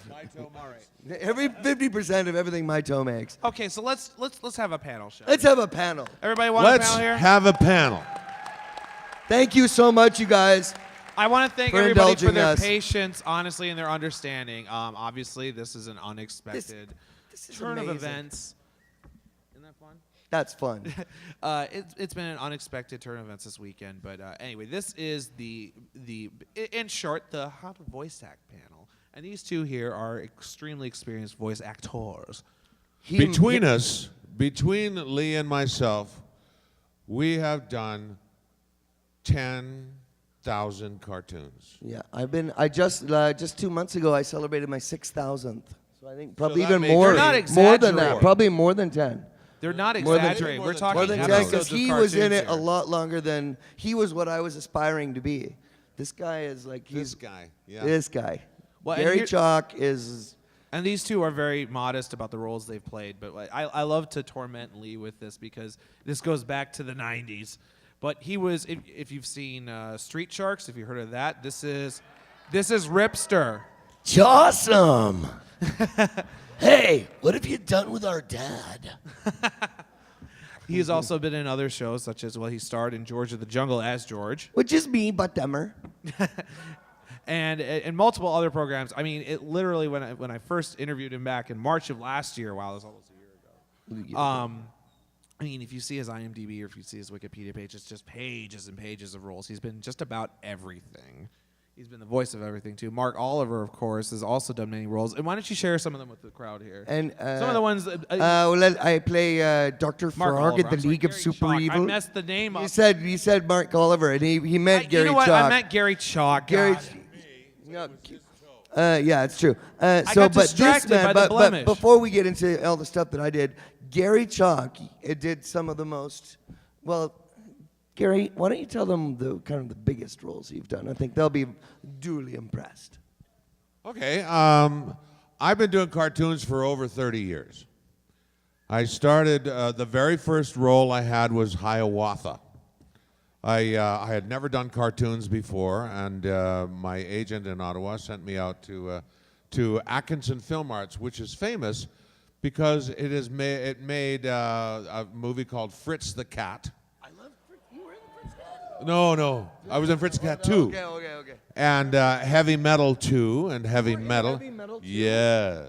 My toe mare. Every 50% of everything my toe makes. Okay, so let's have a panel show. Let's have a panel. Everybody want a panel here? Let's have a panel. Thank you so much, you guys. I want to thank for everybody for indulging their us. patience, honestly, and their understanding. Obviously, this is an unexpected This is turn of amazing. events. Isn't that fun? That's fun. It's been an unexpected turn of events this weekend, but anyway, this is the in short the How to Voice Act panel, and these two here are extremely experienced voice actors. Between us, between Lee and myself, we have done 10,000 cartoons. Yeah, I just 2 months ago I celebrated my 6,000th. So I think probably that even made more, You're not more than exaggerating. that, probably more than 10. They're not More than- exaggerating. We're talking More than 10 episodes because of he was in cartoons it a here. lot longer than he was what I was aspiring to be. This guy is like This guy, yeah. This guy. Well, and Garry here- Chalk is. And these two are very modest about the roles they've played, but like, I love to torment Lee with this because this goes back to the 90s. But he was, if you've seen Street Sharks, if you've heard of that, this is Ripster. Awesome. Hey, what have you done with our dad? He has also been in other shows, such as, well, he starred in George of the Jungle as George. Which is me, but dumber. And in multiple other programs. I mean, it literally, when I first interviewed him back in March of last year, wow, that was almost a year ago. I mean, if you see his IMDb or if you see his Wikipedia page, it's just pages and pages of roles. He's been just about everything. He's been the voice of everything, too. Mark Oliver, of course, has also done many roles. And why don't you share some of them with the crowd here? And some of the ones... I play Dr. Mark Frog Oliver. in the I'm sorry, League of Garry Super Chalk. Evil. I messed the name up. You said Mark Oliver, and he meant Garry You know what? Chalk. I meant Garry Chalk. Gary. God. No, yeah, it's true. got distracted by the but blemish. before we get into all the stuff that I did, Garry Chalk did some of the most. Well, Garry, why don't you tell them the kind of the biggest roles you've done? I think they'll be duly impressed. Okay, I've been doing cartoons for over 30 years. I started, the very first role I had was Hiawatha. I had never done cartoons before, and my agent in Ottawa sent me out to Atkinson Film Arts, which is famous because it made a movie called Fritz the Cat. I love Fritz. You were in the Fritz Cat? No, I was in Fritz the Cat 2. Okay. And Heavy Metal 2 and Heavy Metal. Heavy Metal 2? Yeah.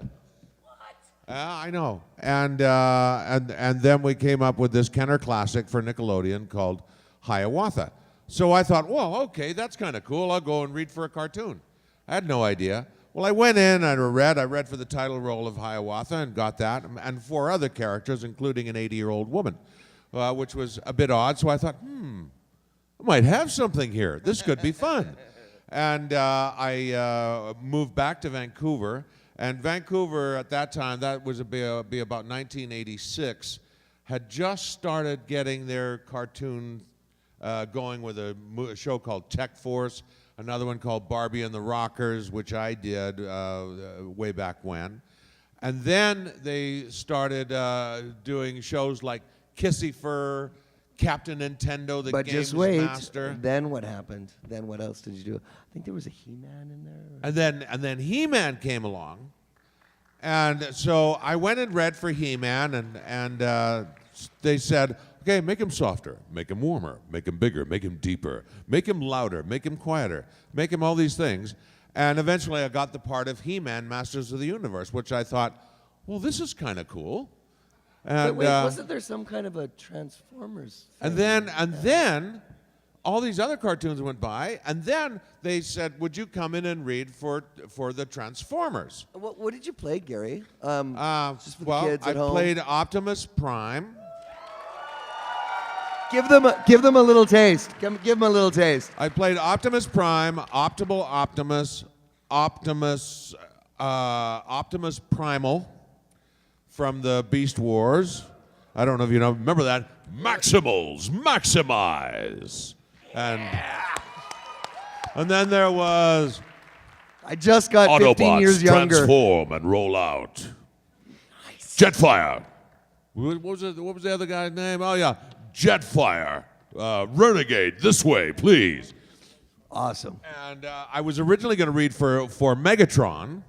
I know. And then we came up with this Kenner classic for Nickelodeon called Hiawatha. So I thought, well, okay, that's kind of cool. I'll go and read for a cartoon. I had no idea. Well, I went in and I read for the title role of Hiawatha and got that, and 4 other characters, including an 80-year-old woman, which was a bit odd. So I thought, I might have something here. This could be fun. And I moved back to Vancouver. And Vancouver at that time, that was be about 1986, had just started getting their cartoon going with a show called Tech Force, another one called Barbie and the Rockers, which I did way back when. And then they started doing shows like Kissy Fur, Captain Nintendo, the But Games just wait. Master. Then what happened? Then what else did you do? I think there was a He-Man in there. And then He-Man came along. And so I went and read for He-Man, and they said, okay, make him softer, make him warmer, make him bigger, make him deeper, make him louder, make him quieter, make him all these things. And eventually I got the part of He-Man, Masters of the Universe, which I thought, well, this is kind of cool. And, But wait, wasn't there some kind of a Transformers thing? and then all these other cartoons went by, and then they said, would you come in and read for the Transformers? What did you play, Garry? Just for the Well, kids I at home. played Optimus Prime. Give them a little taste. Give them a little taste. I played Optimus Prime, Optimal Optimus, Optimus Primal from the Beast Wars. I don't know if you know. Remember that? Maximals, maximize. And then there was I just got 15 years younger. transform and roll out. Nice. Jetfire. What was the other guy's name? Oh yeah, Jetfire. Renegade, this way, please. Awesome. And I was originally going to read for Megatron,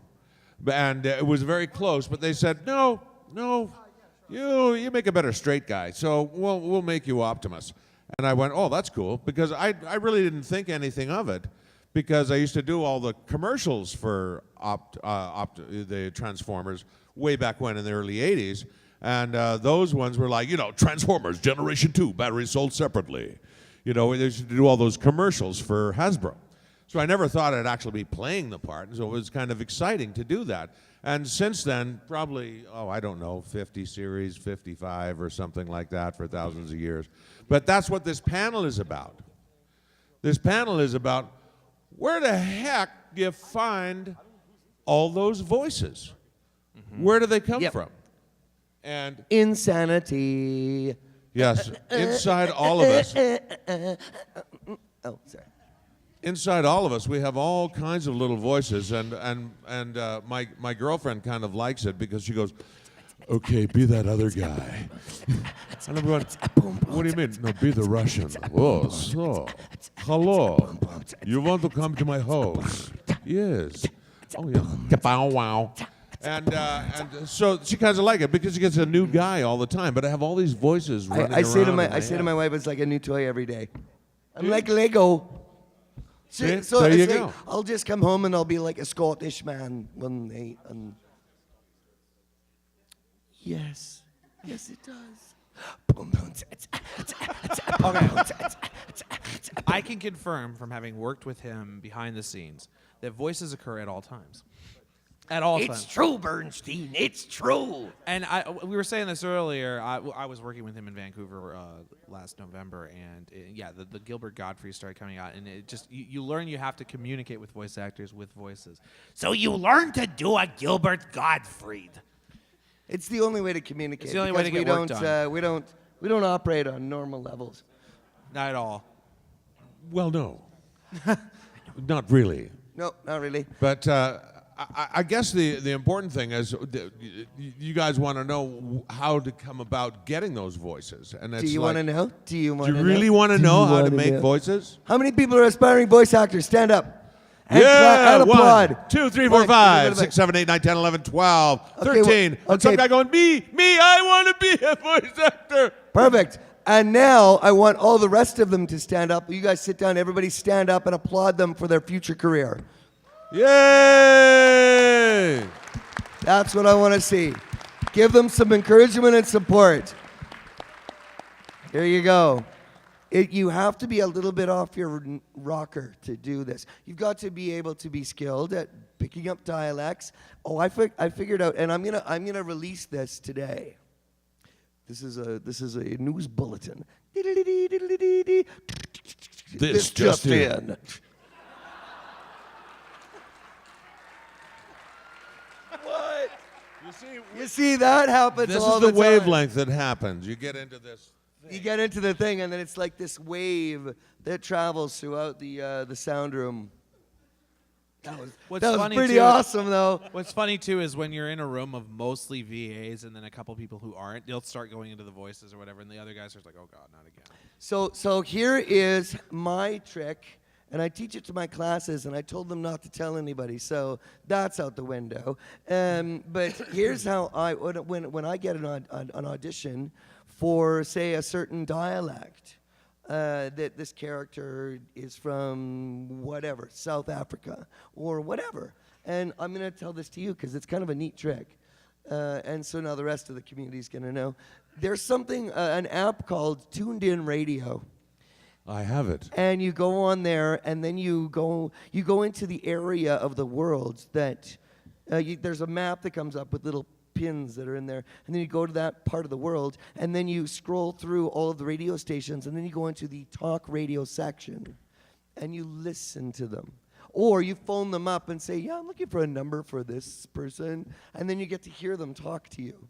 And it was very close, but they said, no, you make a better straight guy, so we'll make you Optimus. And I went, oh, that's cool, because I really didn't think anything of it, because I used to do all the commercials for the Transformers way back when in the early 80s, and those ones were like, Transformers Generation 2, batteries sold separately. They used to do all those commercials for Hasbro. So I never thought I'd actually be playing the part, and so it was kind of exciting to do that. And since then, probably, 50 series, 55 or something like that for thousands of years. But that's what this panel is about. This panel is about where the heck do you find all those voices? Mm-hmm. Where do they come from? And insanity. Yes, inside all of us. Oh, sorry. Inside all of us, we have all kinds of little voices, and my girlfriend kind of likes it because she goes, "Okay, be that other guy." And I'm going, "What do you mean? No, be the Russian." Oh, so hello, you want to come to my house? Yes. Oh yeah. Kapow wow. And so she kind of like it because she gets a new guy all the time. But I have all these voices running I say around. I say to my wife, it's like a new toy every day. I'm like Lego. See? So there you it's like, go. I'll just come home and I'll be like a Scottish man when they. Yes, it does. I can confirm from having worked with him behind the scenes that voices occur at all times. At all times. It's true, Bernstein. It's true. And we were saying this earlier. I was working with him in Vancouver last November, and the Gilbert Gottfried started coming out, and it just you learn you have to communicate with voice actors with voices. So you learn to do a Gilbert Gottfried. It's the only way to communicate. It's the only way to get work done. We don't operate on normal levels. Not at all. Well, no, not really. No, not really. But I guess the important thing is you guys want to know how to come about getting those voices. And Do you want to know? Do you want to know? Do you really want to know how to make voices? How many people are aspiring voice actors? Stand up. And Yeah, and applaud. 1, 2, 3, 4, 5, 6, 7, 8, 9, 10, 11, 12, Okay, 13. And some guy going, me, I want to be a voice actor. Perfect. And now I want all the rest of them to stand up. You guys sit down. Everybody stand up and applaud them for their future career. Yay! That's what I want to see. Give them some encouragement and support. Here you go. You have to be a little bit off your rocker to do this. You've got to be able to be skilled at picking up dialects. Oh, I figured out, and I'm gonna release this today. This is a news bulletin. This just in. What? You see that happens This all is the the time. wavelength that happens. You get into this. You get into the thing, and then it's like this wave that travels throughout the sound room. That was funny pretty too- awesome, though. What's funny too is when you're in a room of mostly VAs and then a couple people who aren't, they'll start going into the voices or whatever, and the other guys are like, "Oh God, not again." So here is my trick, and I teach it to my classes, and I told them not to tell anybody, so that's out the window. But here's how when I get an audition for, say, a certain dialect, that this character is from whatever, South Africa or whatever. And I'm going to tell this to you because it's kind of a neat trick. And so now the rest of the community is going to know. There's something, an app called Tuned In Radio. I have it. And you go on there, and then you go into the area of the world that there's a map that comes up with little pins that are in there, and then you go to that part of the world, and then you scroll through all of the radio stations, and then you go into the talk radio section, and you listen to them. Or you phone them up and say, yeah, I'm looking for a number for this person, and then you get to hear them talk to you.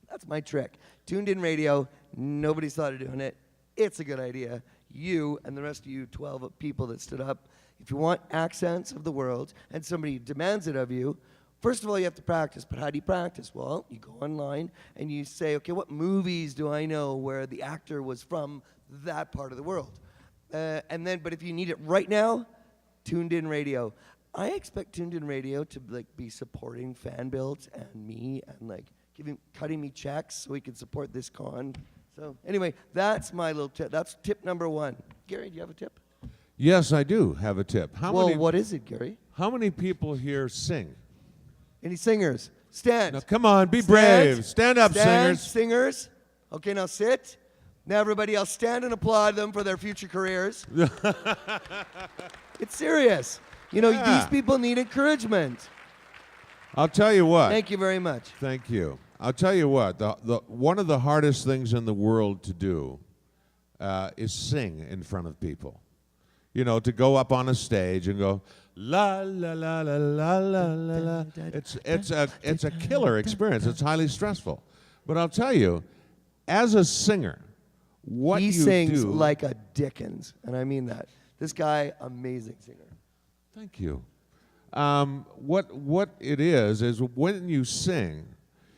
That's my trick. Tuned In Radio, nobody's thought of doing it. It's a good idea. You and the rest of you 12 people that stood up, if you want accents of the world and somebody demands it of you, first of all, you have to practice. But how do you practice? Well, you go online and you say, okay, what movies do I know where the actor was from that part of the world? But if you need it right now, Tuned In Radio. I expect Tuned In Radio to like be supporting fan builds and me and like cutting me checks so we can support this con. So anyway, that's my little tip. That's tip number 1. Gary, do you have a tip? Yes, I do have a tip. What is it, Gary? How many people here sing? Any singers? Stand. Now, come on, be brave. Stand up, Stand, singers. singers. Okay, now sit. Now everybody else stand and applaud them for their future careers. It's serious. You know, Yeah. these people need encouragement. I'll tell you what. Thank you very much. Thank you. I'll tell you what. One of the hardest things in the world to do is sing in front of people. You know, to go up on a stage and go la la la la la la la la. It's a killer experience. It's highly stressful. But I'll tell you, as a singer, what He you sings do. like a Dickens, and I mean that. This guy, amazing singer. Thank you. What it is when you sing,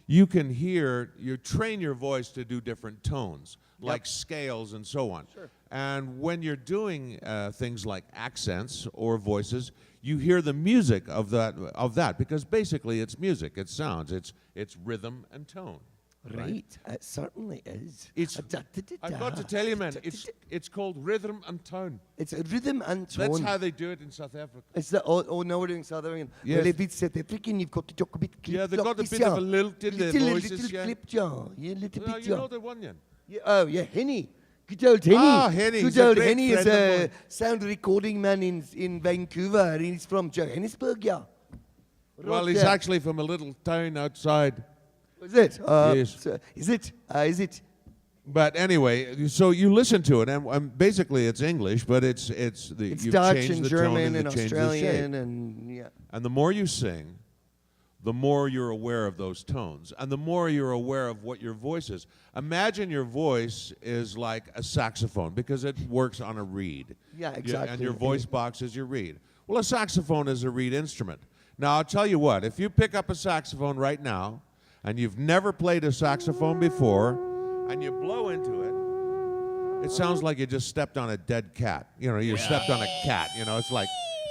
you can hear, you train your voice to do different tones, like scales and so on. Sure. And when you're doing things like accents or voices, you hear the music of that because basically it's music, it's sounds, it's rhythm and tone. Right, it certainly is. I've got to tell you, man, it's called rhythm and tone. It's a rhythm and tone. That's how they do it in South Africa. It's the, no, we're doing South African. Yes. Well, if it's South African, you've got to talk a bit clip. Yeah, they've got a bit of a lilt in their voices, yeah. Clip, yeah. Yeah, little No, bit, you yeah. know the one, yeah. Yeah. Oh, yeah, Henny. Good old Henny. Ah, Henny, he's Good a old great Henny is friend of a mine. sound recording man in Vancouver, and he's from Johannesburg, yeah. Well, Right he's there. actually from a little town outside. Is it? Yes. So, is it? Is it? But anyway, so you listen to it, and basically it's English, but it's It's you've Dutch changed and the tone German and and changed the shape. Australian and yeah. And the more you sing, the more you're aware of those tones, and the more you're aware of what your voice is. Imagine your voice is like a saxophone because it works on a reed. Yeah, And exactly. your voice box is your reed. Well, a saxophone is a reed instrument. Now, I'll tell you what, if you pick up a saxophone right now, and you've never played a saxophone before, and you blow into it, it sounds like you just stepped on a dead cat. You know, you stepped on a cat. You know, it's like,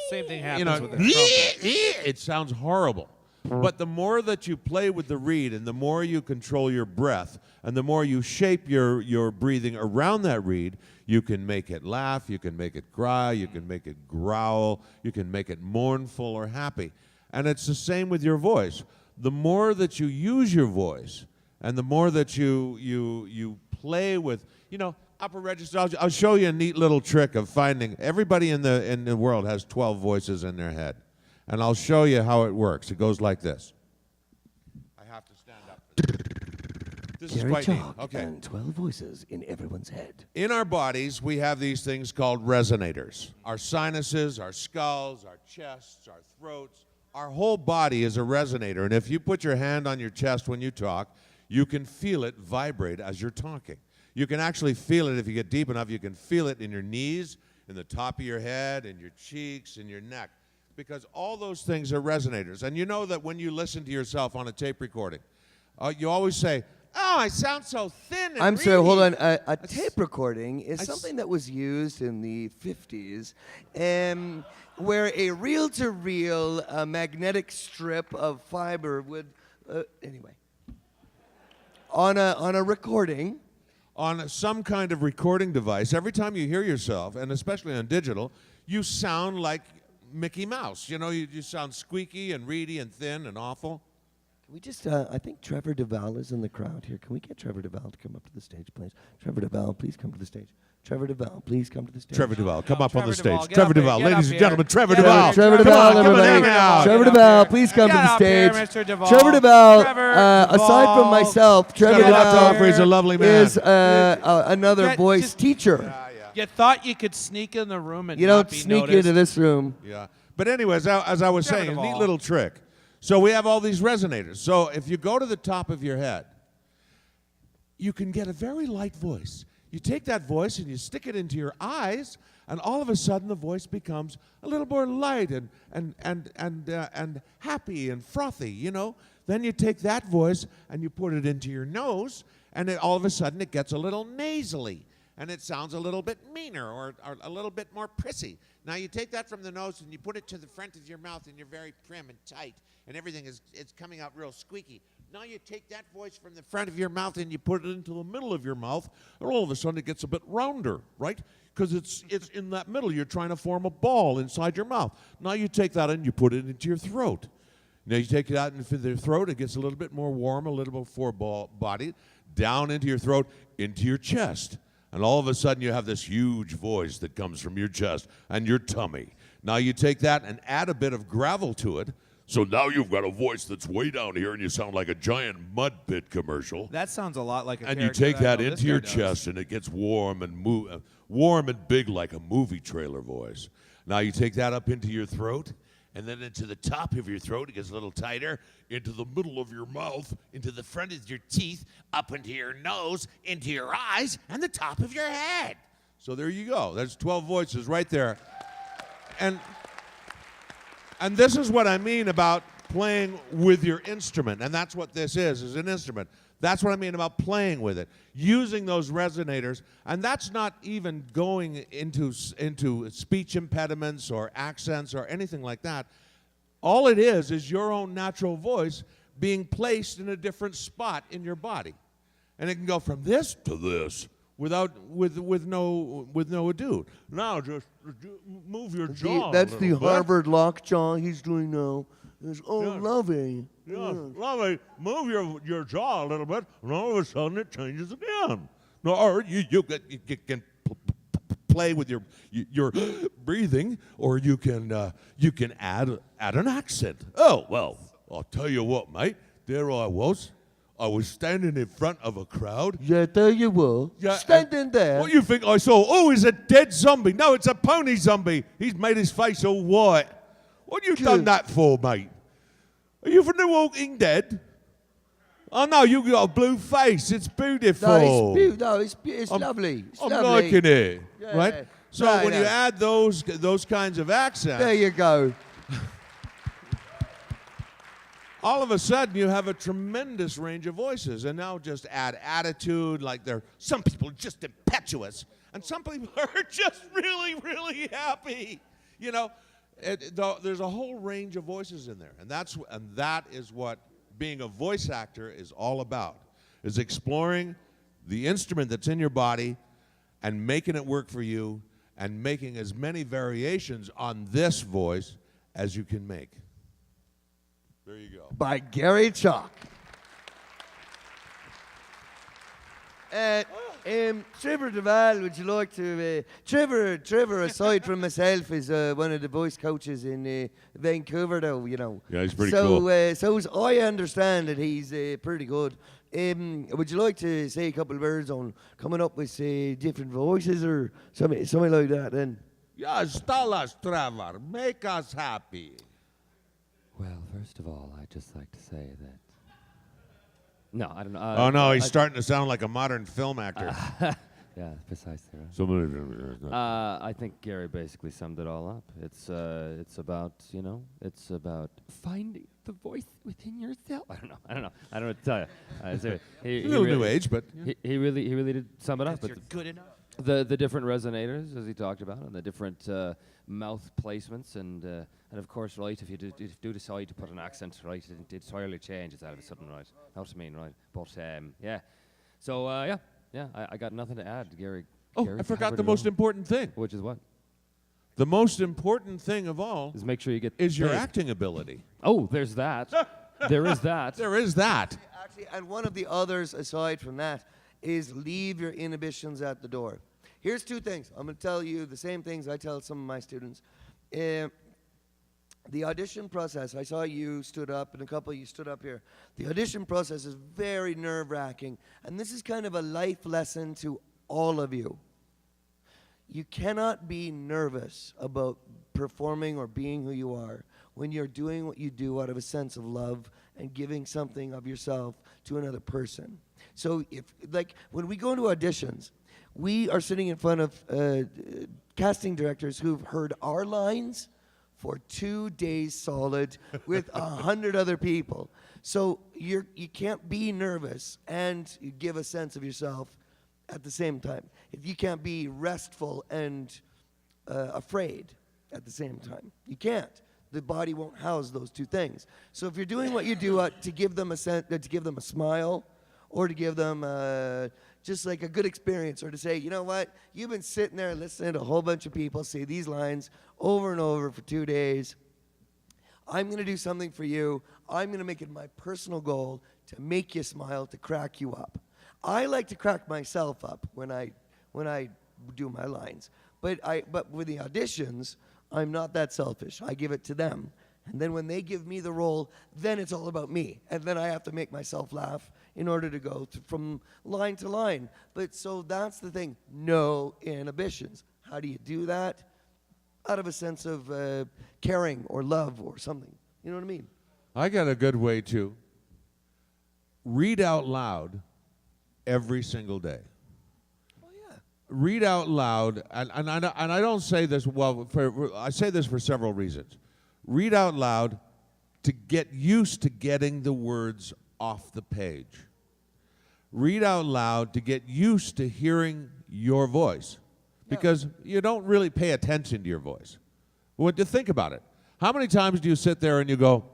Same thing happens you know, with the trumpet. it sounds horrible. But the more that you play with the reed, and the more you control your breath, and the more you shape your breathing around that reed, you can make it laugh, you can make it cry, you can make it growl, you can make it mournful or happy. And it's the same with your voice. The more that you use your voice, and the more that you play with, you know, upper register. I'll show you a neat little trick of finding. Everybody in the world has 12 voices in their head, and I'll show you how it works. It goes like this. I have to stand up. This is Garry quite neat. Chalk Okay. and 12 voices in everyone's head. In our bodies, we have these things called resonators. Our sinuses, our skulls, our chests, our throats. Our whole body is a resonator, and if you put your hand on your chest when you talk, you can feel it vibrate as you're talking. You can actually feel it if you get deep enough. You can feel it in your knees, in the top of your head, in your cheeks, in your neck, because all those things are resonators. And you know that when you listen to yourself on a tape recording, you always say, "Oh, I sound so thin and I'm sorry, hold reedy." on. A tape recording is something that was used in the 50s, where a reel-to-reel magnetic strip of fiber would, anyway, on a recording. On some kind of recording device, every time you hear yourself, and especially on digital, you sound like Mickey Mouse. You know, you sound squeaky and reedy and thin and awful. Can we just, I think Trevor Devall is in the crowd here. Can we get Trevor Devall to come up to the stage, please? Trevor Devall, please come to the stage. Trevor Devall, please come to the stage. Trevor Devall, come up on the Trevor Devall, stage. get Trevor up here, Devall, get ladies up and here. gentlemen, Trevor Get Devall. up Trevor here. Devall, Come on, come on, everybody. hang out. Trevor Get up Devall, here. please come Get to the up here, stage. Mr. Devall. Trevor Devall, Trevor aside from Devall. myself, Trevor got a lot to Devall offer. He's a lovely man. is another Get- voice just- teacher. You thought you could sneak in the room and You not don't be sneak noticed. into this room. Yeah. But anyways, as I was Trevor saying, a neat Devall. little trick. So we have all these resonators. So if you go to the top of your head, you can get a very light voice. You take that voice and you stick it into your eyes, and all of a sudden the voice becomes a little more light and happy and frothy, you know. Then you take that voice and you put it into your nose, and all of a sudden it gets a little nasally. and it sounds a little bit meaner or a little bit more prissy. Now you take that from the nose and you put it to the front of your mouth, and you're very prim and tight, and everything it's coming out real squeaky. Now you take that voice from the front of your mouth and you put it into the middle of your mouth, and all of a sudden it gets a bit rounder, right? Because it's in that middle. You're trying to form a ball inside your mouth. Now you take that and you put it into your throat. Now you take it out into the throat, it gets a little bit more warm, a little bit full-bodied, down into your throat, into your chest. And all of a sudden you have this huge voice that comes from your chest and your tummy. Now you take that and add a bit of gravel to it. So now you've got a voice that's way down here and you sound like a giant mud pit commercial. That sounds a lot like a And you character take I that know into this your guy does. chest and it gets warm and big like a movie trailer voice. Now you take that up into your throat, and then into the top of your throat, it gets a little tighter, into the middle of your mouth, into the front of your teeth, up into your nose, into your eyes, and the top of your head. So there you go. There's 12 voices right there. And this is what I mean about playing with your instrument, and that's what this is an instrument. That's what I mean about playing with it, using those resonators, and that's not even going into speech impediments or accents or anything like that. All it is your own natural voice being placed in a different spot in your body, and it can go from this to this with no ado. Now just move your jaw. That's a the little bit. Harvard lockjaw he's doing now. It's lovely. Yes, lovely. Move your jaw a little bit, and all of a sudden it changes again. No, or you can play with your breathing, or you can add an accent. Oh well, I'll tell you what, mate. There I was standing in front of a crowd. Yeah, there you were. Yeah, Standing there. What do you think I saw? Oh, it's a dead zombie. No, it's a pony zombie. He's made his face all white. What have you done that for, mate? Are you from The Walking Dead? Oh, no, you got a blue face. It's beautiful. It's lovely. It's I'm lovely. liking it, Yeah. right? So Right, when you add those kinds of accents, There you go. all of a sudden you have a tremendous range of voices. And now just add attitude, like some people are just impetuous, and some people are just really, really happy. You know, there's a whole range of voices in there, and that is what being a voice actor is all about, is exploring the instrument that's in your body and making it work for you and making as many variations on this voice as you can make. There you go. By Garry Chalk. Trevor Devall, would you like to... Trevor, aside from myself, is one of the voice coaches in Vancouver, though, you know. Yeah, he's pretty cool. So as I understand that he's pretty good. Would you like to say a couple of words on coming up with different voices or something like that then? Yes, tell us, Trevor. Make us happy. Well, first of all, I'd just like to say that... No, I don't know. Oh, no, he's starting to sound like a modern film actor. Yeah, precisely right. Somebody. I think Garry basically summed it all up. It's about, it's about finding the voice within yourself. I don't know what to tell you. A little new age, but... Yeah. He really did sum it up. You're good enough. The different resonators, as he talked about, and the different mouth placements, and of course, right, if you do decide to put an accent, right, it entirely changes out of a sudden, right? Know what I mean, right? But yeah, so I got nothing to add, Garry. Oh, Garry I forgot covered the it most all. important thing. Which is what? The most important thing of all Is make sure you get is your paid. acting ability. Oh, there's that. There is that. There is that. Actually, and one of the others, aside from that, is leave your inhibitions at the door. Here's two things. I'm going to tell you the same things I tell some of my students. The audition process, I saw you stood up, and a couple of you stood up here. The audition process is very nerve-wracking, and this is kind of a life lesson to all of you. You cannot be nervous about performing or being who you are when you're doing what you do out of a sense of love and giving something of yourself to another person. So when we go into auditions, we are sitting in front of casting directors who've heard our lines for 2 days solid with 100 other people. So you can't be nervous and you give a sense of yourself at the same time. If you can't be restful and afraid at the same time, you can't. The body won't house those two things. So if you're doing what you do to give them to give them a smile, or to give them just like a good experience, or to say, you know what, you've been sitting there listening to a whole bunch of people say these lines over and over for 2 days. I'm going to do something for you. I'm going to make it my personal goal to make you smile, to crack you up. I like to crack myself up when I do my lines. But with the auditions, I'm not that selfish. I give it to them. And then when they give me the role, then it's all about me. And then I have to make myself laugh in order to go from line to line. But so that's the thing. No inhibitions. How do you do that? Out of a sense of caring or love or something. You know what I mean? I got a good way too. Read out loud every single day. Oh, yeah. Read out loud, and I don't say this, I say this for several reasons. Read out loud to get used to getting the words off the page. Read out loud to get used to hearing your voice, because you don't really pay attention to your voice. When you think about it, how many times do you sit there and you go,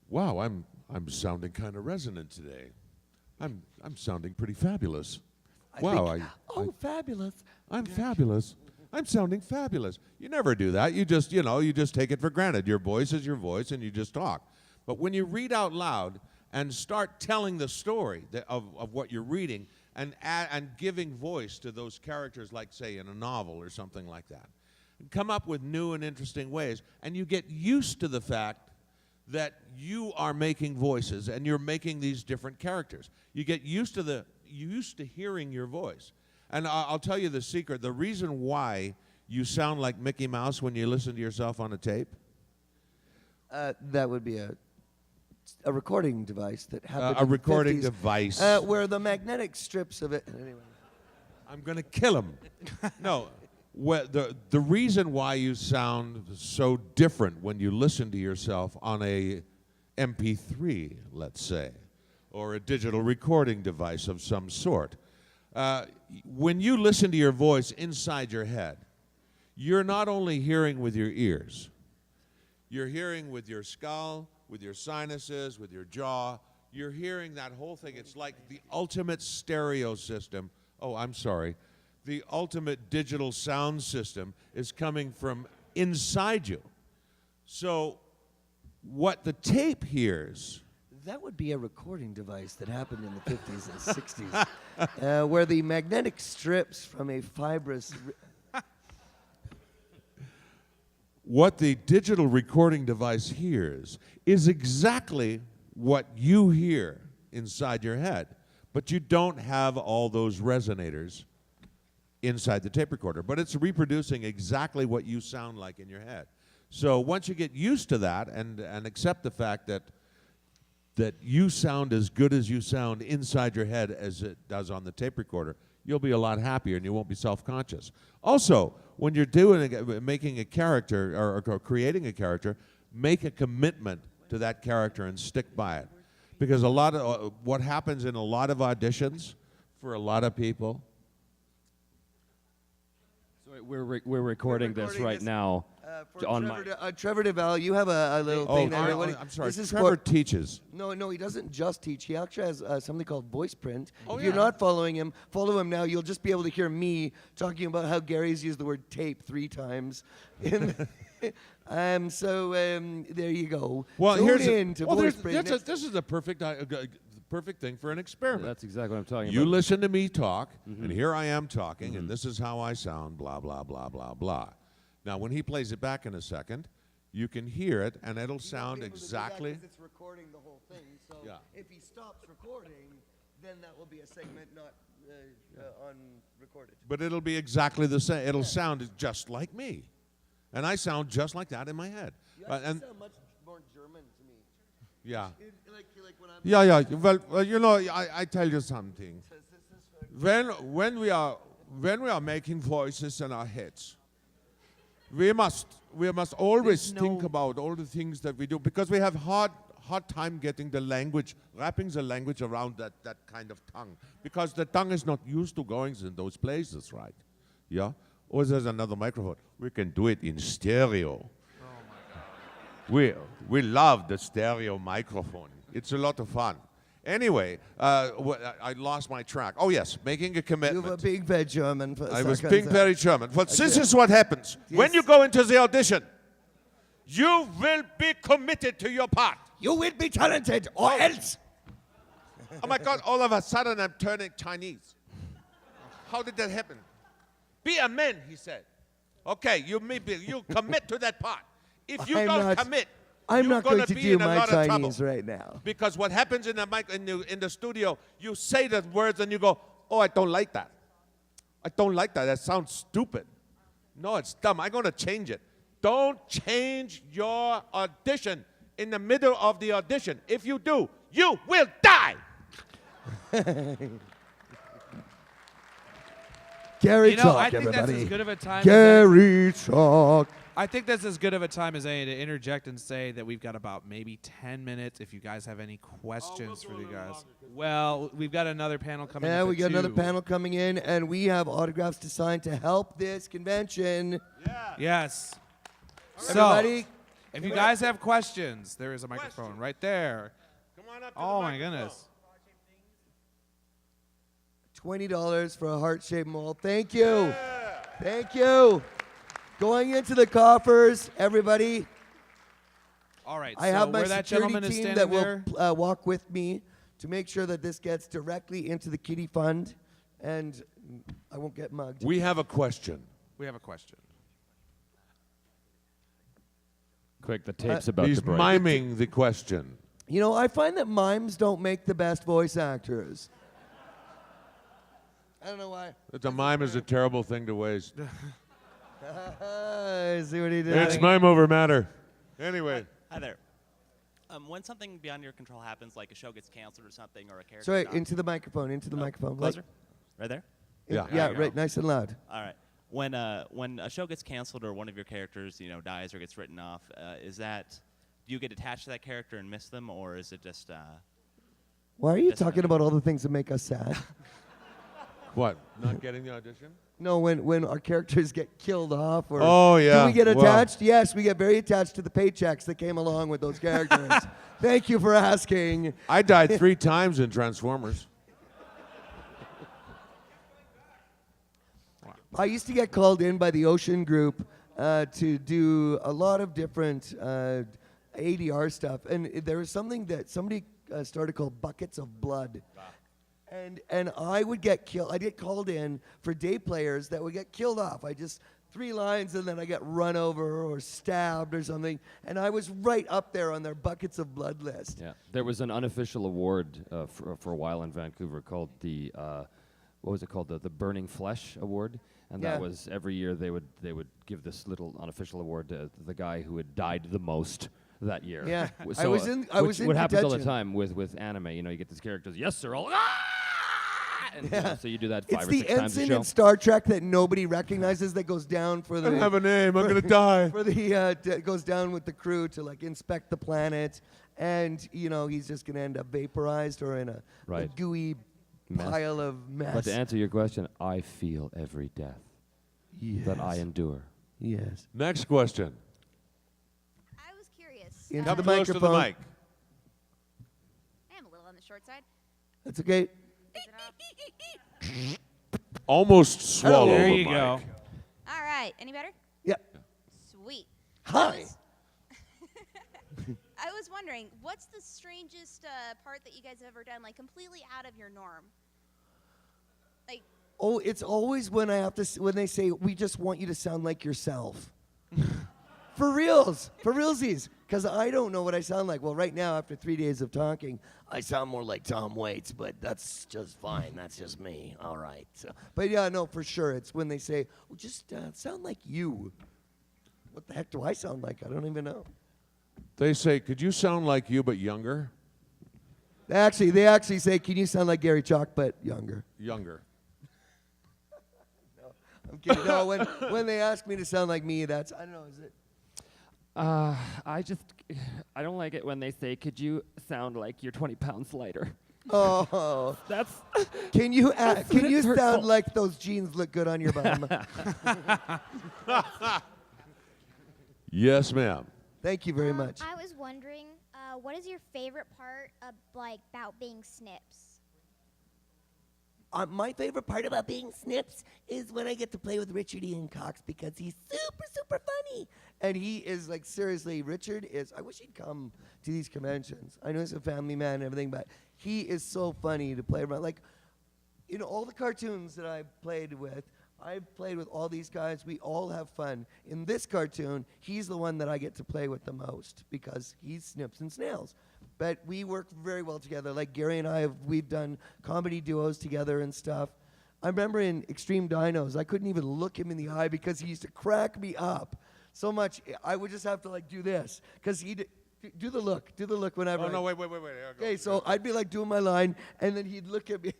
wow, I'm sounding kind of resonant today. I'm sounding pretty fabulous. Fabulous. I'm fabulous. I'm sounding fabulous. You never do that. You just take it for granted. Your voice is your voice, and you just talk. But when you read out loud and start telling the story of what you're reading, and giving voice to those characters, like, say, in a novel or something like that, and come up with new and interesting ways, and you get used to the fact that you are making voices and you're making these different characters. You get used to hearing your voice. And I'll tell you the secret. The reason why you sound like Mickey Mouse when you listen to yourself on a tape? That would be a recording device that happened a in the recording 50s, device. where the magnetic strips of it. Anyway. I'm going to kill him. No. The reason why you sound so different when you listen to yourself on a MP3, let's say, or a digital recording device of some sort, when you listen to your voice inside your head, you're not only hearing with your ears, you're hearing with your skull, with your sinuses, with your jaw. You're hearing that whole thing. It's like the ultimate stereo system. Oh, I'm sorry. The ultimate digital sound system is coming from inside you. So what the tape hears... That would be a recording device that happened in the 50s and 60s, where the magnetic strips from a fibrous... What the digital recording device hears is exactly what you hear inside your head, but you don't have all those resonators inside the tape recorder, but it's reproducing exactly what you sound like in your head. So once you get used to that and accept the fact that you sound as good as you sound inside your head as it does on the tape recorder, you'll be a lot happier and you won't be self-conscious. Also, when you're making a character or creating a character, make a commitment to that character and stick by it. Because a lot of what happens in a lot of auditions for a lot of people... We're recording this right now. On Trevor Devall, you have a little thing there. I'm sorry. Trevor teaches. No, he doesn't just teach. He actually has something called voice print. Oh, if you're not following him, follow him now. You'll just be able to hear me talking about how Gary's used the word tape 3 times. So there you go. Well, voice print. This is a perfect thing for an experiment. That's exactly what I'm talking about. You listen to me talk, and here I am talking, and this is how I sound, blah, blah, blah, blah, blah. Now, when he plays it back in a second, you can hear it, and it'll sound exactly... It's recording the whole thing, so if he stops recording, then that will be a segment not unrecorded. But it'll be exactly the same. It'll sound just like me. And I sound just like that in my head. You sound much more German to me. Yeah. Like when I'm Yeah. Well, you know, I tell you something. When we are making voices in our heads, we must always think about all the things that we do, because we have hard time getting the language, wrapping the language around that kind of tongue. Because the tongue is not used to going in those places, right? Yeah? Or there's another microphone. We can do it in stereo. We love the stereo microphone. It's a lot of fun. Anyway, I lost my track. Oh, yes, making a commitment. You were being very German for a I second. was being very German. But this is what happens. When you go into the audition, you will be committed to your part. You will be talented, or else. Oh, my God, all of a sudden I'm turning Chinese. How did that happen? Be a man, he said. Okay, you commit to that part. If you don't commit, I'm you're not going to be do in a my lot of trouble. Chinese right now. Because what happens in the studio, you say the words and you go, oh, I don't like that. I don't like that. That sounds stupid. No, it's dumb. I'm going to change it. Don't change your audition in the middle of the audition. If you do, you will die. Garry You know, Chalk, I think everybody. that's as good of a time Garry Chalk. I think that's as good of a time as any to interject and say that we've got about maybe 10 minutes if you guys have any questions for you guys. Well, we've got another panel coming in. Yeah, we got another 2. panel coming in, and we have autographs to sign to help this convention. Yes. Everybody, So, if you guys have questions, there is a microphone right there. Come on up to Oh, the my microphone. goodness. $20 for a heart-shaped mold. Thank you. Thank you. Going into the coffers, everybody. All right. I so have my where that security gentleman is team standing that there. will walk with me to make sure that this gets directly into the kitty fund, and I won't get mugged. We have a question. We have a question. Quick, the tape's about He's to break. miming the question. You know, I find that mimes don't make the best voice actors. I don't know why. The mime is a terrible thing to waste. See what he did? It's mime over matter. Anyway. Hi there. When something beyond your control happens, like a show gets canceled or something, or a character. Sorry, dies- into the microphone, like- Closer. Right there. Yeah. Yeah, you go. right, nice and loud. All right. When a show gets canceled or one of your characters, dies or gets written off, do you get attached to that character and miss them, or is it just? Why are you Just- talking about all the things that make us sad? What? Not getting the audition? No, when our characters get killed off, or Oh, yeah. do we get Well- attached? Yes, we get very attached to the paychecks that came along with those characters. Thank you for asking. I died 3 times in Transformers. I used to get called in by the Ocean Group to do a lot of different ADR stuff, and there was something that somebody started called Buckets of Blood. And I would get killed. I'd get called in for day players that would get killed off. I just 3 lines and then I get run over or stabbed or something. And I was right up there on their Buckets of Blood list. Yeah, there was an unofficial award for a while in Vancouver called the what was it called, the Burning Flesh Award, and Yeah. that was every year they would give this little unofficial award to the guy who had died the most that year. Yeah, So, I was in what happens all the contention. time with anime. You get these characters. Yes, sir. All and, Yeah. so you do that It's 5 or the 6 times a ensign show. in Star Trek that nobody recognizes that goes down for I the don't have a name. I'm going to die. for the goes down with the crew to like inspect the planet, and he's just gonna end up vaporized or in a Right. gooey Mess. pile of mess. But to answer your question, I feel every death that I endure. Yes. Next question. I was curious. Into Come the close to the microphone. mic. I am a little on the short side. That's okay. Is it off? Almost swallowed There the you mic. go. All right. Any better? Yeah. Sweet. Hi. I was wondering, what's the strangest part that you guys have ever done, like completely out of your norm? Like, Oh, it's always when I have to when they say we just want you to sound like yourself. For reals, for realsies, because I don't know what I sound like. Well, right now, after 3 days of talking, I sound more like Tom Waits, but that's just fine. That's just me. All right. So, but yeah, no, for sure. It's when they say, well, just sound like you. What the heck do I sound like? I don't even know. They say, could you sound like you but younger? They actually say, can you sound like Garry Chalk, but younger? Younger. I'm kidding. No, when they ask me to sound like me, that's, I don't know, is it? I don't like it when they say, "Could you sound like you're 20 pounds lighter?" Oh, That's can you That's hurtful. sound like those jeans look good on your bum? Yes, ma'am. Thank you very much. I was wondering, what is your favorite part of about being Snips? My favorite part about being Snips is when I get to play with Richard Ian Cox because he's super, super funny. And he is like, seriously, Richard is, I wish he'd come to these conventions. I know he's a family man and everything, but he is so funny to play around. Like, you know, all the cartoons that I've played with all these guys. We all have fun. In this cartoon, he's the one that I get to play with the most because he's Snips and Snails. But we work very well together. Like Gary and I, we've done comedy duos together and stuff. I remember in Extreme Dinos, I couldn't even look him in the eye because he used to crack me up so much. I would just have to like do this because he'd do the look whenever. Oh, no, wait. Here I go. Okay, so I'd be like doing my line, and then he'd look at me.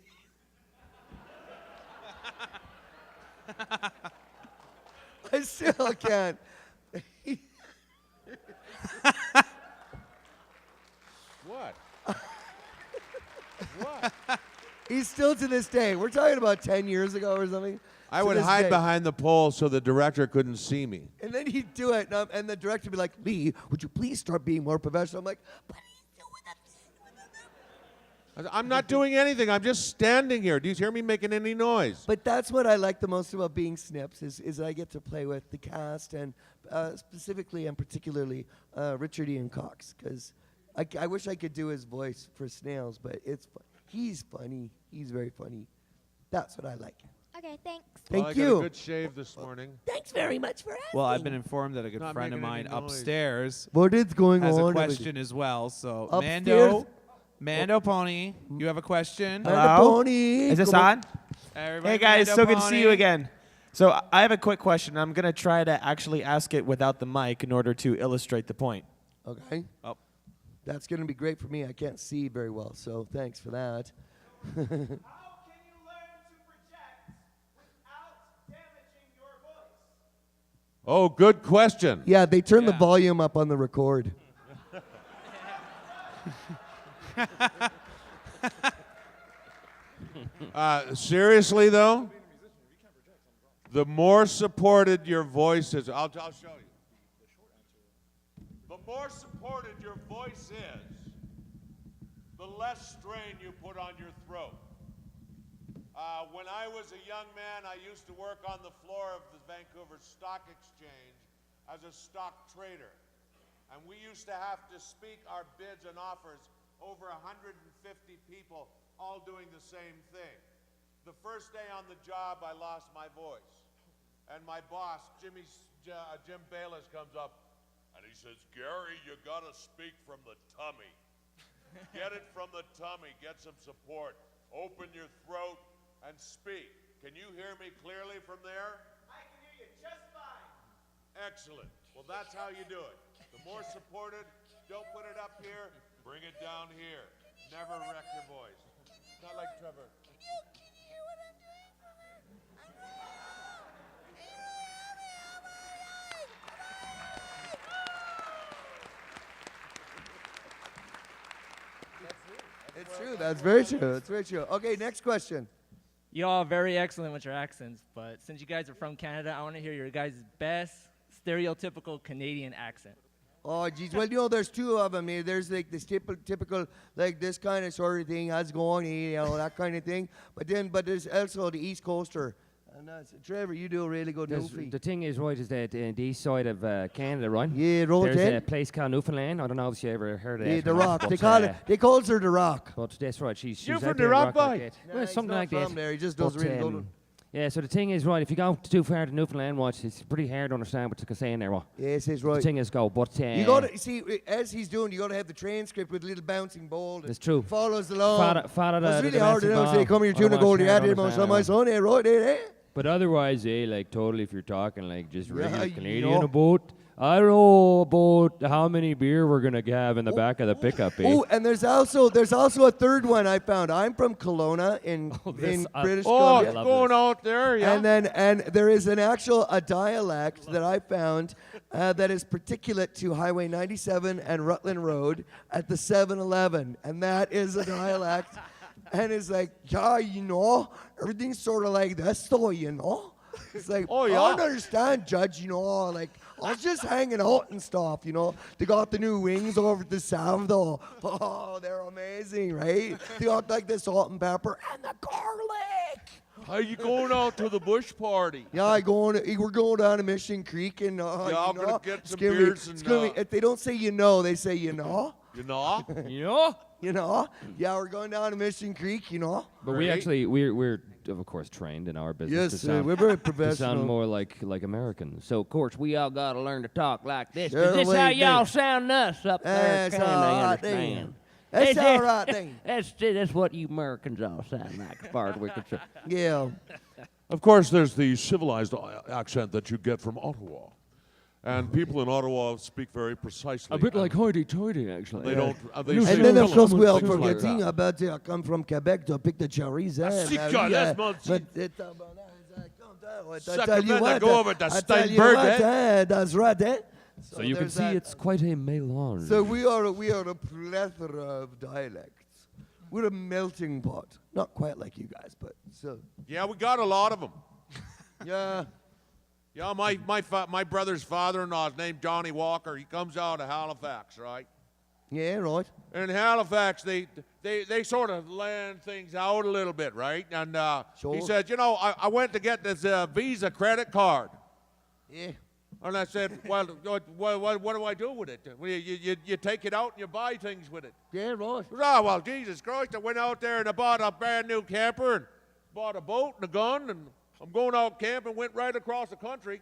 I still can't. What? What? He's still to this day. We're talking about 10 years ago or something. I To would this hide day. behind the pole so the director couldn't see me. And then he'd do it, and the director would be like, Lee, would you please start being more professional? I'm like, but he's doing the I'm not doing anything. I'm just standing here. Do you hear me making any noise? But that's what I like the most about being Snips is I get to play with the cast and specifically and particularly Richard Ian Cox because I wish I could do his voice for Snails, but he's funny. He's very funny. That's what I like. Okay, thanks. Well, Thank I you. got a good shave this morning. Thanks very much for asking. Well, I've been informed that a good Not friend of making mine any noise. upstairs What is going has on? a question as well. So, Upstairs? Mando Pony, you have a question? And the Hello? pony. Is this Come on? Everybody, Hey guys, Mando so good to see you Pony. again. So I have a quick question. I'm gonna try to actually ask it without the mic in order to illustrate the point. Okay. Oh. That's going to be great for me. I can't see very well, so thanks for that. How can you learn to project without damaging your voice? Oh, good question. Yeah, they turned the Yeah. volume up on the record. Seriously, though, the more supported your voice is, I'll show you. The more supported your voice is, the less strain you put on your throat. When I was a young man, I used to work on the floor of the Vancouver Stock Exchange as a stock trader. And we used to have to speak our bids and offers over 150 people all doing the same thing. The first day on the job, I lost my voice. And my boss, Jim Bayless, comes up and he says, Gary, you gotta speak from the tummy. Get it from the tummy, get some support. Open your throat and speak. Can you hear me clearly from there? I can hear you just fine. Excellent. Well, that's how you do it. The more supported, don't put it up here, bring it down here. Never wreck your voice. Not like Trevor. Can you hear what I'm doing for her? It's true. That's very true. That's very true. Okay, next question. You all are very excellent with your accents, but since you guys are from Canada, I want to hear your guys' best stereotypical Canadian accent. Oh, geez. Well, you know, there's two of them. There's like this typical, like this kind of sort of thing. How's it going? You know, that kind of thing. But there's also the East Coaster. And Trevor, you do a really good Newfie. The thing is, right, is that in the east side of Canada, right? Yeah, roll There's it. a place called Newfoundland. I don't know if you ever heard of it. Yeah, the Rock. They call it. They calls her the Rock. But that's right. She's You're out from there the in Rock, like boy. that. Well, something like that. From there. He just does But, really good. yeah, so the thing is, right, if you go too far to Newfoundland, watch, it's pretty hard to understand what they're saying there. What? Yes, it's The right. thing is, go, but You got to see as he's doing. You got to have the transcript with a little bouncing ball. That's true. Follows along. Follow That's the really hard to bouncing know. Say, ball. come here, tuna Otherwise, gold. you Yeah, can't did my understand my it. son. Yeah, right there. But otherwise, like totally, if you're talking like just regular you Canadian know. about, I don't know about how many beer we're gonna have in the back of the pickup. Oh, and there's also a third one I found. I'm from Kelowna in British Oh, Columbia. it's going out there, yeah. And there is a dialect that I found that is particulate to Highway 97 and Rutland Road at the 7-Eleven, and that is a dialect, and it's like, yeah, you know, everything's sort of like this, though, you know. It's like, Oh, yeah? I don't understand, Judge, you know, like, I was just hanging out and stuff, you know. They got the new wings over at the Sav, though. Oh, they're amazing, right? They got like the salt and pepper and the garlic. Are you going out to the bush party? Yeah, we're going down to Mission Creek and I'm you gonna know, get it's some gonna be- beers it's and, gonna be- if they don't say you know, they say you know. You know? Yeah. You know? Yeah, we're going down to Mission Creek, you know. But we Right. actually we're of course trained in our business to Yes, sound, we're very to professional. sound more like Americans. So of course we all gotta learn to talk like this. Sure Is this we how do. y'all sound us up there? That's Can all they right understand? then. That's all right then. That's what you Americans all sound like, as far as we're concerned. Yeah. Of course, there's the civilized accent that you get from Ottawa. And people in Ottawa speak very precisely. A bit like and hoity-toity, actually. They don't. They Nous say And then, of sommes course, we are things like forgetting that. about I come from Quebec to pick the cherries. Sika, laisse mon petit- I Suck tell a you minute, what, go over to I tell you Steinberg, what, that's right, eh? So you can there's see that. it's quite a mélange. So we are a plethora of dialects. We're a melting pot. Not quite like you guys, but so. Yeah, we got a lot of them. Yeah. Yeah, my brother's father-in-law is named Johnny Walker. He comes out of Halifax, right? Yeah, right. In Halifax, they sort of land things out a little bit, right? And Sure. he said, you know, I went to get this Visa credit card. Yeah. And I said, well, what do I do with it? Well, you take it out and you buy things with it. Yeah, right. Oh, well, Jesus Christ, I went out there and I bought a brand new camper and bought a boat and a gun, and I'm going out camping, went right across the country.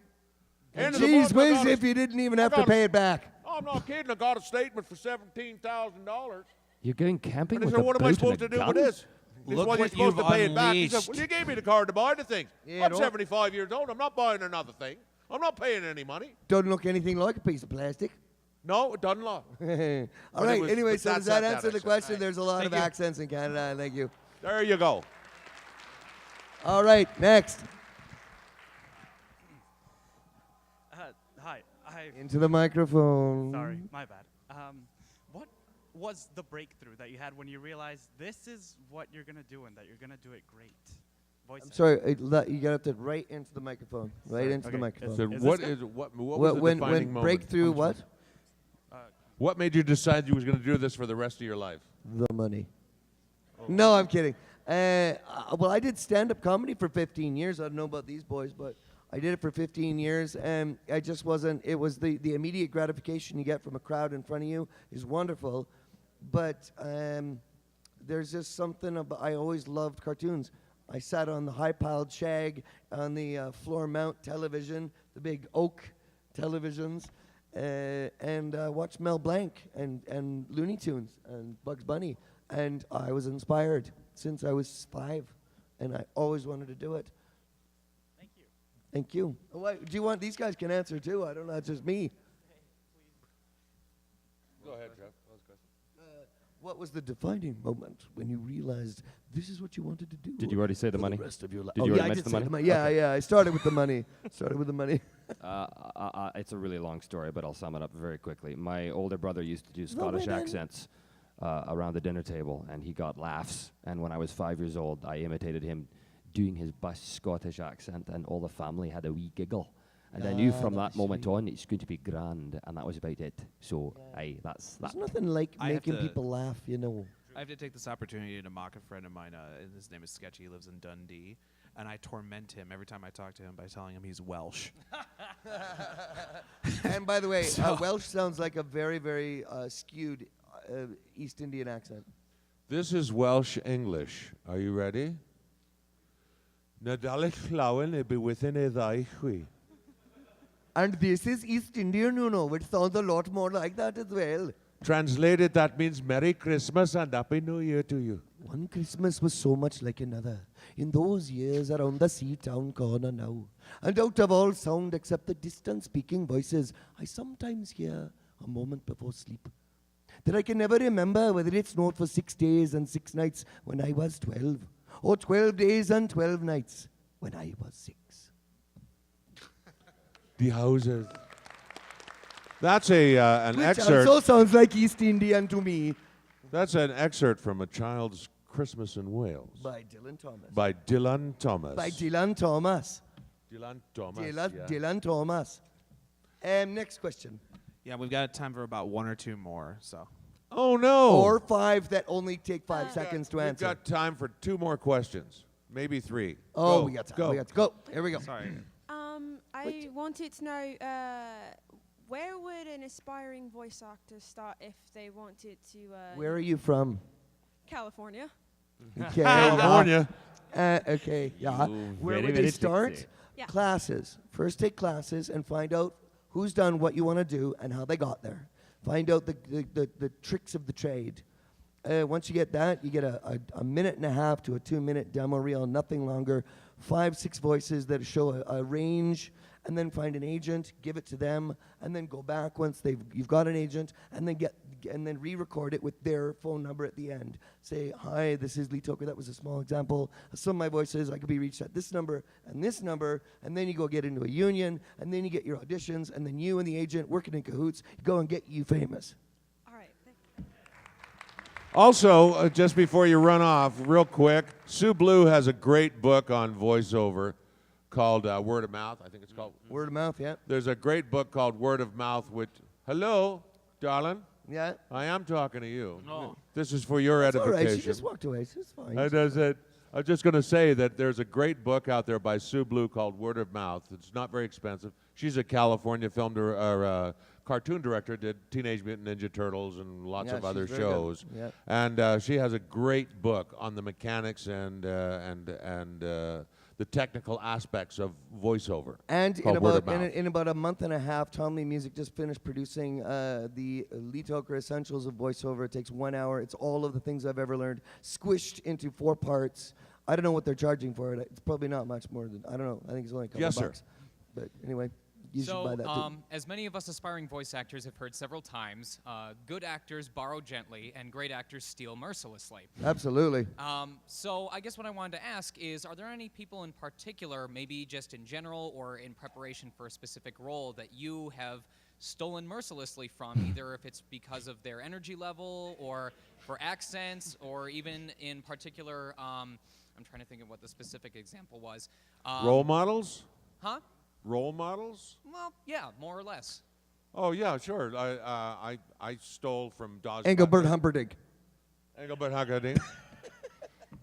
End of the Jeez, month, I whiz, got a- if you didn't even I have to got a- pay it back. Oh, I'm not kidding. I got a statement for $17,000. You're going camping And I with said, a what am boat I and supposed a to do gun? with this? Look Well, you're what supposed to you've pay it back. He said, unleashed. well, you gave me the card to buy the things. Yeah, I'm no. 75 years old. I'm not buying another thing. I'm not paying any money. Doesn't look anything like a piece of plastic. No, it doesn't look. All it right, was- anyway, but so does that's that not answer that the question? There's a lot Thank of you. accents in Canada. Thank you. There you go. All right, next. Hi. Into the microphone. Sorry, my bad. What was the breakthrough that you had when you realized this is what you're gonna do and that you're gonna do it great? Voice I'm sorry, you got to right into the microphone. Right Sorry, into the okay. microphone. So Is what this is what was When- the when defining moment? breakthrough, what? What made you decide you was going to do this for the rest of your life? The money. No, I'm kidding. Well, I did stand-up comedy for 15 years. I don't know about these boys, but I did it for 15 years, and I just wasn't. It was the immediate gratification you get from a crowd in front of you is wonderful, but there's just something about. I always loved cartoons. I sat on the high-piled shag on the floor mount television, the big oak televisions, and watched Mel Blanc and Looney Tunes and Bugs Bunny. And I was inspired since I was 5, and I always wanted to do it. Thank you. Thank you. Oh, wait, do you want, these guys can answer too. I don't know, it's just me. Go ahead, Jeff. What was the defining moment when you realized this is what you wanted to do? Did you already say the for money? The rest of your life. Did Oh, you yeah, already I mention did the say money? Yeah, yeah. I started with the money. Started with the money. It's a really long story, but I'll sum it up very quickly. My older brother used to do No, Scottish wait, accents around the dinner table, and he got laughs. And when I was 5 years old, I imitated him doing his best Scottish accent, and all the family had a wee giggle. And I knew from that moment on it's going to be grand, and that was about it. So, that's that. There's nothing like I have making to- people laugh, you know. I have to take this opportunity to mock a friend of mine. And his name is Sketchy. He lives in Dundee. And I torment him every time I talk to him by telling him he's Welsh. And by the way, Welsh sounds like a very, very skewed East Indian accent. This is Welsh English. Are you ready? Nadalich llawen e bywithin e ddau chwi. And this is East Indian, you know, which sounds a lot more like that as well. Translated, that means Merry Christmas and Happy New Year to you. One Christmas was so much like another. In those years around the sea town corner now. And out of all sound except the distant speaking voices, I sometimes hear a moment before sleep. That I can never remember whether it snowed for 6 days and 6 nights when I was 12. Or 12 days and 12 nights when I was 6. The houses. That's an Which excerpt. also sounds like East Indian to me. That's an excerpt from A Child's Christmas in Wales. By Dylan Thomas. By Dylan Thomas. By Dylan Thomas. Dylan Thomas. Dylan Thomas. Next question. Yeah, we've got time for about 1 or 2 more. So. Oh no! Or 5 that only take 5 seconds to answer. We've got time for 2 more questions, maybe 3. Oh, Go. we got time. Go. We got to go. Here we go. Sorry. I wanted to know where would an aspiring voice actor start if they wanted to? Where are you from? California. Okay. California. Okay. Yeah. Where would they start? Yeah. Classes. First, take classes and find out who's done what you want to do and how they got there. Find out the tricks of the trade. Once you get that, you get a 1.5 to a 2-minute demo reel, nothing longer. 5, 6 voices that show a range, and then find an agent, give it to them, and then go back once you've got an agent, and then re-record it with their phone number at the end. Say, hi, this is Lee Tockar. That was a small example. Some of my voices, I could be reached at this number, and then you go get into a union, and then you get your auditions, and then you and the agent working in cahoots, go and get you famous. All right. Thank you. Also, just before you run off, real quick, Sue Blue has a great book on voiceover called Word of Mouth. I think it's called Word of Mouth, yeah. There's a great book called Word of Mouth, which, hello, darling. Yeah. I am talking to you. No. This is for your That's all edification. right. She just walked away. She's fine. I was just going to say that there's a great book out there by Sue Blue called Word of Mouth. It's not very expensive. She's a California cartoon director, did Teenage Mutant Ninja Turtles and lots of other shows. Yeah. And she has a great book on the mechanics and the technical aspects of voiceover. And called in about a month and a half, Tom Lee Music just finished producing the Lee Tockar Essentials of Voiceover. It takes 1 hour. It's all of the things I've ever learned, squished into 4 parts. I don't know what they're charging for it. It's probably not much more than, I don't know. I think it's only a couple bucks. But anyway, you should buy that too. As many of us aspiring voice actors have heard several times, good actors borrow gently and great actors steal mercilessly. Absolutely. So I guess what I wanted to ask is, are there any people in particular, maybe just in general or in preparation for a specific role, that you have stolen mercilessly from, either if it's because of their energy level or for accents, or even in particular, I'm trying to think of what the specific example was. Role models? Huh? Role models? Well, yeah, more or less. Oh yeah, sure. I stole from Dawes. Engelbert Humperdinck. Engelbert Humperdinck.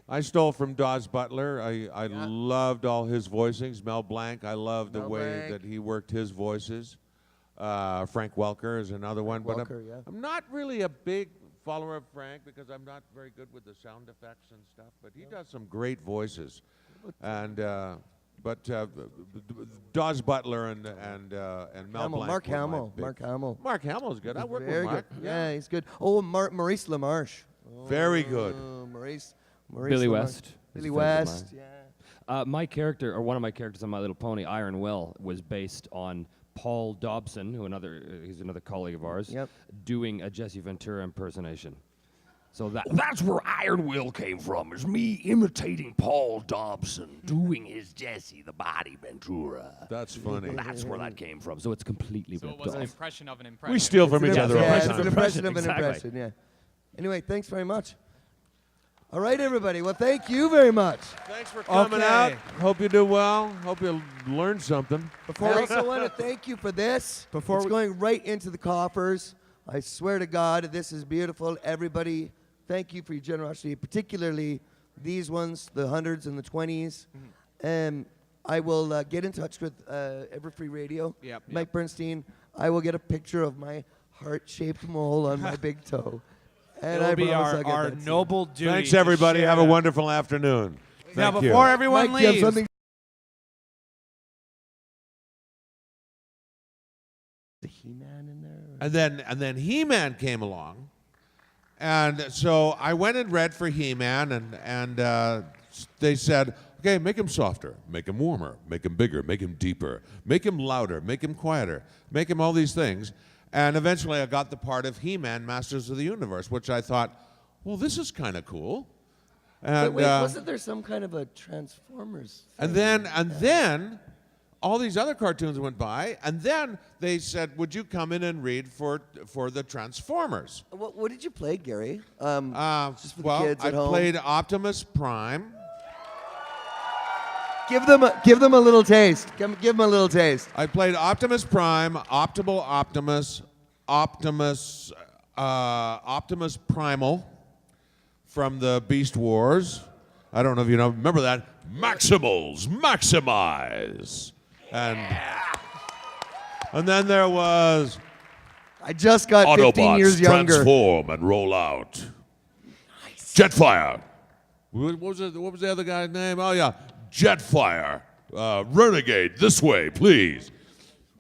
I stole from Dawes Butler. I loved all his voicings. Mel Blanc. I loved the way that he worked his voices. Frank Welker is another one. But I'm not really a big follower of Frank because I'm not very good with the sound effects and stuff. But he does some great voices, and. But Dawes Butler and Mel Blanc. Mark Hamill. Mark Hamill's good. I work with Mark. Good. Yeah, he's good. Oh, Maurice LaMarche. Very good. Maurice Billy LaMarche. West. Billy West. Yeah. My character, or one of my characters on My Little Pony, Iron Will, was based on Paul Dobson, he's another colleague of ours, doing a Jesse Ventura impersonation. So that's where Iron Will came from, is me imitating Paul Dobson, doing his Jesse the Body Ventura. That's funny. That's where that came from. So it's completely So it ripped was an off. impression of an impression. We steal from each other all the it's time. an impression of an impression, yeah. Anyway, thanks very much. All right, everybody. Well, thank you very much. Thanks for coming out. Hope you do well. Hope you learned something. I also want to thank you for this. It's going right into the coffers. I swear to God, this is beautiful. Everybody, thank you for your generosity, particularly these ones, the 100s and the 20s. I will get in touch with Everfree Radio, Mike Bernstein. I will get a picture of my heart-shaped mole on my big toe. And It'll be promise I'll get our that soon. noble duty. Thanks, everybody. To Have a wonderful afternoon. Now, Thank you. before everyone Mike, do you have leaves, something? The He-Man in there? And then He-Man came along, And so I went and read for He-Man, and they said, okay, make him softer, make him warmer, make him bigger, make him deeper, make him louder, make him quieter, make him all these things. And eventually I got the part of He-Man, Masters of the Universe, which I thought, well, this is kind of cool. And, Wait, wasn't there some kind of a Transformers thing? And then all these other cartoons went by, and then they said, would you come in and read for the Transformers? What did you play, Gary? Just for Well, the kids I at home. played Optimus Prime. Give them a little taste. Give them a little taste. I played Optimus Prime, Optimal Optimus, Optimus Primal from the Beast Wars. I don't know if you know. Remember that? Maximals, maximize. And then there was I just got 15 years younger. Transform and roll out. Jetfire. What was the other guy's name? Oh yeah, Jetfire. Renegade, this way, please.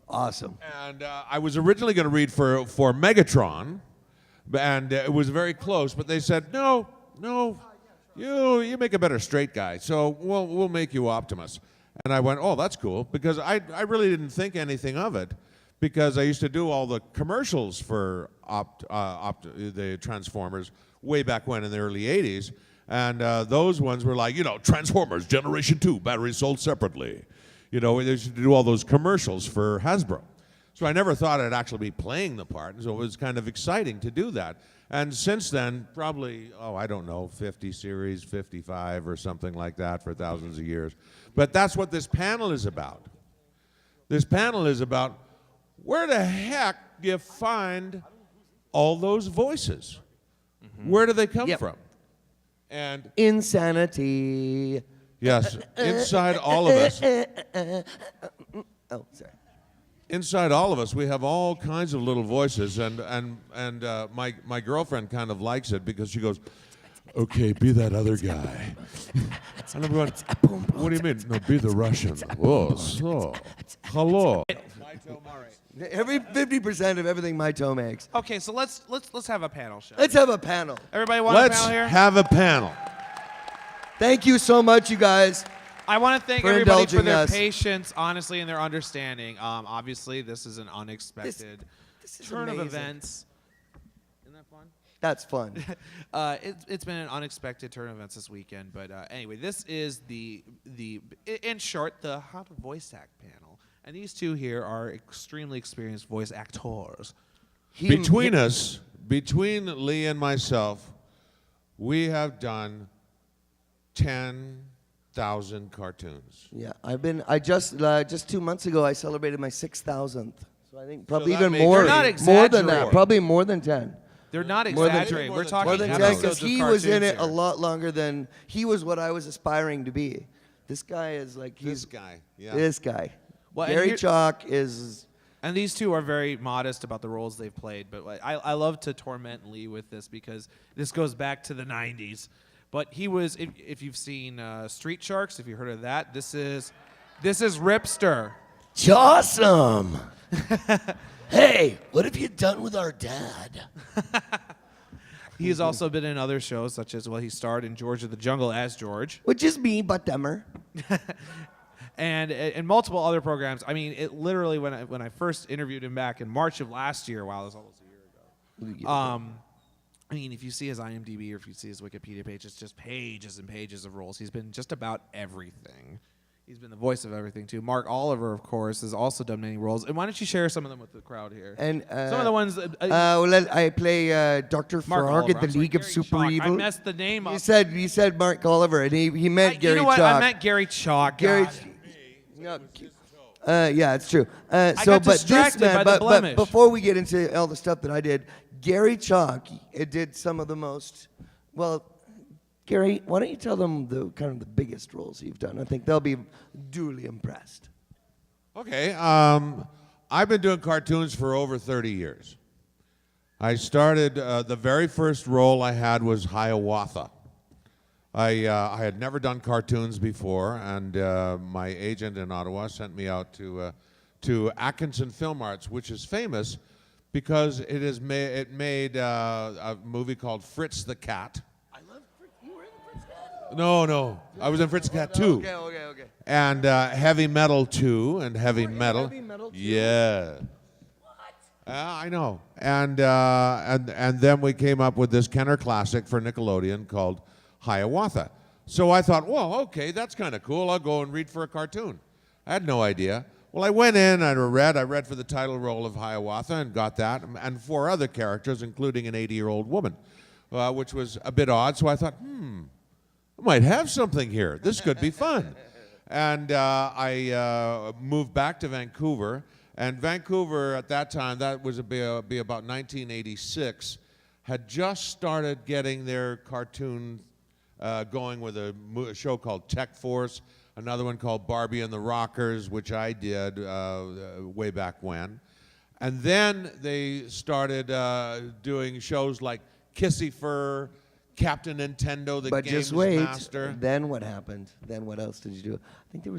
Awesome. And I was originally going to read for Megatron, and it was very close. But they said no, you make a better straight guy, so we'll make you Optimus. And I went, oh, that's cool, because I really didn't think anything of it, because I used to do all the commercials for the Transformers way back when in the early 80s. And those ones were like, Transformers Generation 2, batteries sold separately. they used to do all those commercials for Hasbro. So I never thought I'd actually be playing the part, and so it was kind of exciting to do that. And since then, probably, 50 series, 55 or something like that for thousands of years. But that's what this panel is about. This panel is about where the heck do you find all those voices? Mm-hmm. Where do they come from? And insanity. Yes, inside all of us. Oh, sorry. Inside all of us, we have all kinds of little voices, and my girlfriend kind of likes it because she goes, "Okay, be that other guy." And I'm going, "What do you mean? No, be the Russian." Oh, so hello. Every 50% of everything my toe makes. Okay, so let's have a panel show. Let's have a panel. Everybody want a panel here? Let's have a panel. Thank you so much, you guys. I want to thank for everybody for indulging their us. patience, honestly, and their understanding. Obviously, this is an unexpected This is turn of amazing. events. Isn't that fun? That's fun. It's been an unexpected turn of events this weekend, but anyway, this is in short, the How to Voice Act panel, and these two here are extremely experienced voice actors. Between Lee and myself, we have done 10,000 cartoons. Yeah, I just 2 months ago I celebrated my 6,000th. So I think probably that even makes- more. They're not More than exaggerating. that. Probably more than 10. They're not More than- exaggerating. We're talking More than 10 episodes because of he was in cartoons it a here. lot longer than he was what I was aspiring to be. This guy is like This guy, yeah. This guy. Well, and Garry here- Chalk is. And these two are very modest about the roles they've played, but I love to torment Lee with this because this goes back to the 90s. But he was, if you've seen Street Sharks, if you've heard of that, this is Ripster. Awesome. Hey, what have you done with our dad? He's also been in other shows, such as, he starred in George of the Jungle as George. Which is me, but dumber. And in multiple other programs. I mean, it literally, when I first interviewed him back in March of last year, wow, it was almost a year ago. I mean, if you see his IMDb or if you see his Wikipedia page, it's just pages and pages of roles. He's been just about everything. He's been the voice of everything, too. Mark Oliver, of course, has also done many roles. And why don't you share some of them with the crowd here? And some of the ones... I play Dr. Mark Frog Oliver. in the League of Garry Super Chalk. Evil. I messed the name up. You said Mark Oliver, and he meant Garry You know what? Chalk. I meant Garry Chalk. Gary. God. Yeah, it's true. got distracted by the but blemish. before we get into all the stuff that I did, Garry Chalk did some of the most. Well, Gary, why don't you tell them the kind of the biggest roles you've done? I think they'll be duly impressed. Okay, I've been doing cartoons for over 30 years. I started, the very first role I had was Hiawatha. I had never done cartoons before, and my agent in Ottawa sent me out to Atkinson Film Arts, which is famous because it made a movie called Fritz the Cat. I love Fritz. You were in Fritz Cat? No. I was in Fritz the Cat 2. Okay. And Heavy Metal 2 and Heavy Metal. Heavy Metal 2? Yeah. I know. And then we came up with this Kenner classic for Nickelodeon called Hiawatha. So I thought, well, okay, that's kind of cool. I'll go and read for a cartoon. I had no idea. Well, I went in and I read for the title role of Hiawatha and got that, and 4 other characters, including an 80-year-old woman, which was a bit odd. So I thought, I might have something here. This could be fun. And I moved back to Vancouver. And Vancouver at that time, that was be about 1986, had just started getting their cartoon going with a show called Tech Force, another one called Barbie and the Rockers, which I did way back when. And then they started doing shows like Kissy Fur, Captain Nintendo, the But Games just wait. Master. Then what happened? Then what else did you do? I think there was